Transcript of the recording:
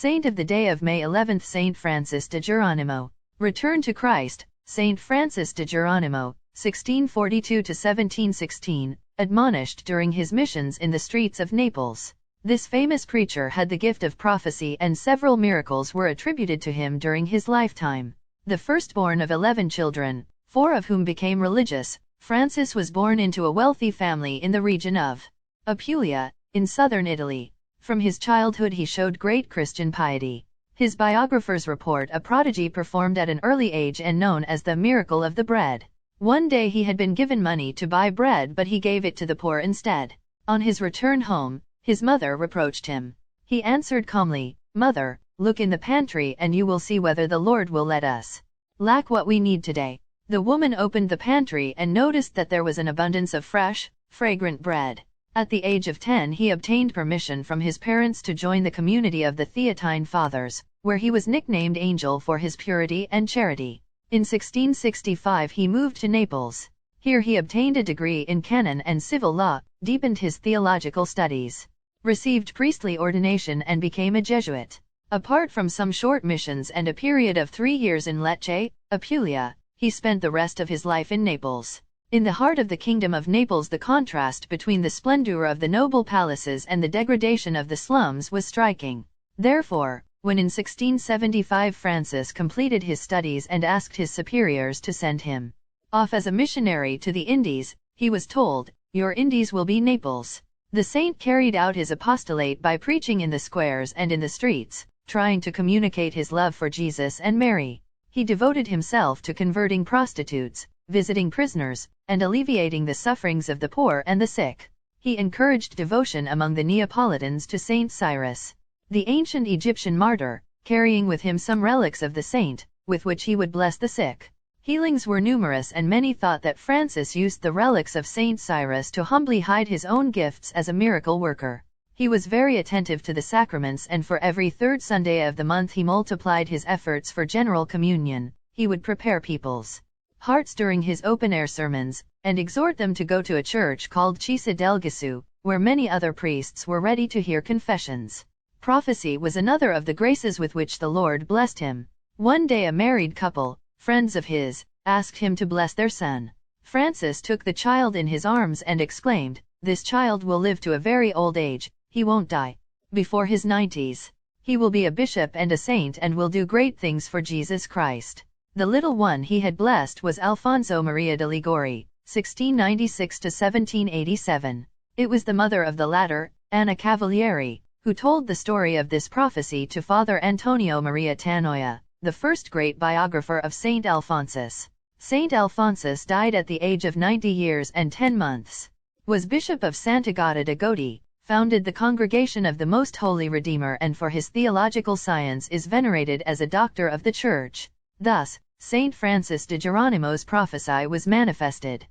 Saint of the day of May 11, Saint Francis de Geronimo. Return to Christ. Saint Francis de Geronimo, 1642–1716, admonished during his missions in the streets of Naples. This famous preacher had the gift of prophecy, and several miracles were attributed to him during his lifetime. The firstborn of 11 children, 4 of whom became religious, Francis was born into a wealthy family in the region of Apulia, in southern Italy. From his childhood he showed great Christian piety. His biographers report a prodigy performed at an early age and known as the miracle of the bread. One day he had been given money to buy bread, but he gave it to the poor instead. On his return home, his mother reproached him. He answered calmly, "Mother, look in the pantry and you will see whether the Lord will let us lack what we need today." The woman opened the pantry and noticed that there was an abundance of fresh, fragrant bread. At the age of 10 he obtained permission from his parents to join the community of the Theatine Fathers, where he was nicknamed Angel for his purity and charity. In 1665 he moved to Naples. Here he obtained a degree in canon and civil law, deepened his theological studies, received priestly ordination and became a Jesuit. Apart from some short missions and a period of 3 years in Lecce, Apulia, he spent the rest of his life in Naples. In the heart of the Kingdom of Naples, the contrast between the splendor of the noble palaces and the degradation of the slums was striking. Therefore, when in 1675 Francis completed his studies and asked his superiors to send him off as a missionary to the Indies, he was told, "Your Indies will be Naples." The saint carried out his apostolate by preaching in the squares and in the streets, trying to communicate his love for Jesus and Mary. He devoted himself to converting prostitutes, visiting prisoners, and alleviating the sufferings of the poor and the sick. He encouraged devotion among the Neapolitans to Saint Cyrus, the ancient Egyptian martyr, carrying with him some relics of the saint, with which he would bless the sick. Healings were numerous, and many thought that Francis used the relics of Saint Cyrus to humbly hide his own gifts as a miracle worker. He was very attentive to the sacraments, and for every third Sunday of the month he multiplied his efforts for general communion. He would prepare people's hearts during his open-air sermons, and exhort them to go to a church called Chiesa del Gesù, where many other priests were ready to hear confessions. Prophecy was another of the graces with which the Lord blessed him. One day a married couple, friends of his, asked him to bless their son. Francis took the child in his arms and exclaimed, "This child will live to a very old age, he won't die. Before his 90s, he will be a bishop and a saint and will do great things for Jesus Christ." The little one he had blessed was Alfonso Maria de Ligori, 1696–1787. It was the mother of the latter, Anna Cavalieri, who told the story of this prophecy to Father Antonio Maria Tannoia, the first great biographer of Saint Alphonsus. Saint Alphonsus died at the age of 90 years and 10 months. Was Bishop of Sant'Agata de' Goti, founded the Congregation of the Most Holy Redeemer, and for his theological science is venerated as a doctor of the Church. Thus, Saint Francis de Geronimo's prophecy was manifested.